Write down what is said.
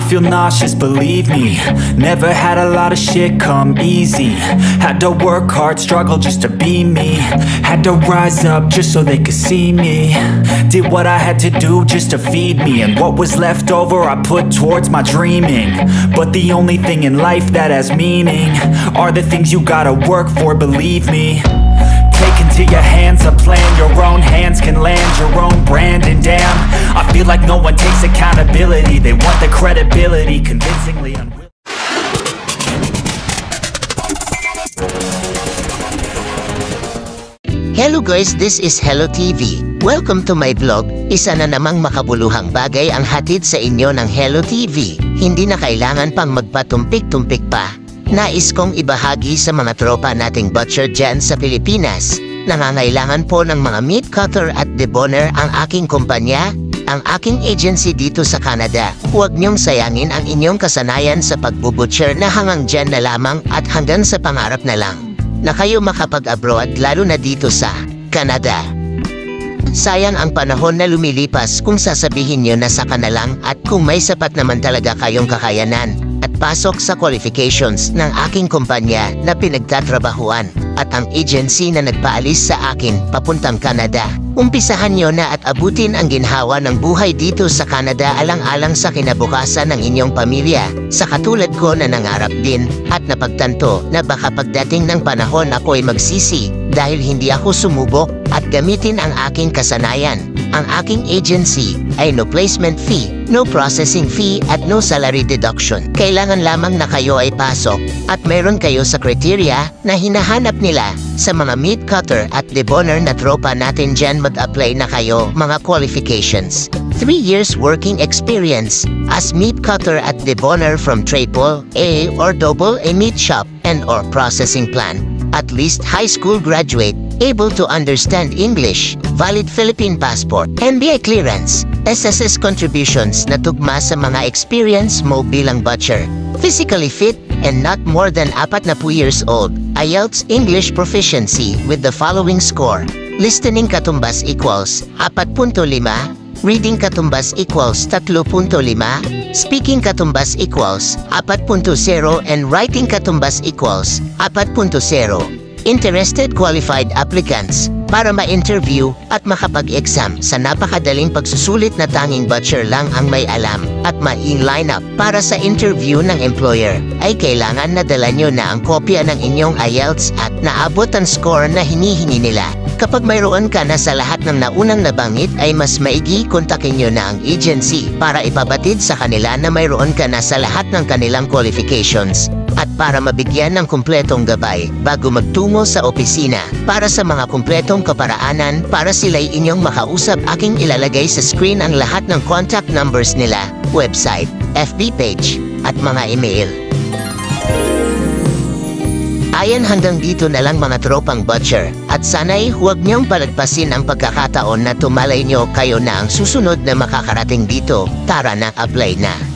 feel nauseous, believe me. Never had a lot of shit come easy. Had to work hard, struggle just to be me. Had to rise up just so they could see me. Did what I had to do just to feed me, and what was left over I put towards my dreaming. But the only thing in life that has meaning are the things you gotta work for, believe me. Take into your hands a plan, your own hands can land your own brand. And damn, I feel like no one takes accountability. They want the credibility, convincingly unwilling. Hello guys, this is Hello TV. Welcome to my vlog. Isa na namang makabuluhang bagay ang hatid sa inyo ng Hello TV. Hindi na kailangan pang magpatumpik-tumpik pa. Nais kong ibahagi sa mga tropa nating butcher dyan sa Pilipinas. Nangangailangan po ng mga meat cutter at deboner ang aking kumpanya, ang aking agency dito sa Canada. Huwag niyong sayangin ang inyong kasanayan sa pagbubutcher na hanggang dyan na lamang at hanggang sa pangarap na lang na kayo makapag-abroad, lalo na dito sa Canada. Sayang ang panahon na lumilipas kung sasabihin nyo na saka na lang at kung may sapat naman talaga kayong kakayanan at pasok sa qualifications ng aking kumpanya na pinagtatrabahuan at ang agency na nagpaalis sa akin papuntang Canada. Umpisahan nyo na at abutin ang ginhawa ng buhay dito sa Canada alang-alang sa kinabukasan ng inyong pamilya. Sa katulad ko na nangarap din at napagtanto na baka pagdating ng panahon ako'y magsisi dahil hindi ako sumubok at gamitin ang aking kasanayan. Ang aking agency ay no placement fee, no processing fee at no salary deduction. Kailangan lamang na kayo ay pasok at meron kayo sa criteria na hinahanap nila. Sa mga meat cutter at deboner na tropa natin dyan, mag-apply na kayo mga qualifications. 3 years working experience as meat cutter at deboner from triple A or double A meat shop and or processing plant. At least high school graduate, able to understand English, valid Philippine passport, NBA clearance, SSS contributions na tugma sa mga experience mo bilang butcher, physically fit and not more than 40 years old, IELTS English proficiency with the following score: listening katumbas equals 4.5, reading katumbas equals 3.5, speaking katumbas equals 4.0, and writing katumbas equals 4.0. Interested qualified applicants para ma-interview at makapag-exam sa napakadaling pagsusulit na tanging butcher lang ang may alam at ma-in-line up para sa interview ng employer, ay kailangan na dala nyo na ang kopya ng inyong IELTS at naabot ang score na hinihingi nila. Kapag mayroon ka na sa lahat ng naunang nabanggit, ay mas maigi kontakin nyo na ang agency para ipabatid sa kanila na mayroon ka na sa lahat ng kanilang qualifications at para mabigyan ng kumpletong gabay bago magtungo sa opisina. Para sa mga kumpletong kaparaanan para sila'y inyong makausap, aking ilalagay sa screen ang lahat ng contact numbers nila, website, FB page, at mga email. Ayan, hanggang dito na lang mga tropang butcher, at sana'y huwag niyong palagpasin ang pagkakataon na tumalay nyo kayo na ang susunod na makakarating dito. Tara na, apply na!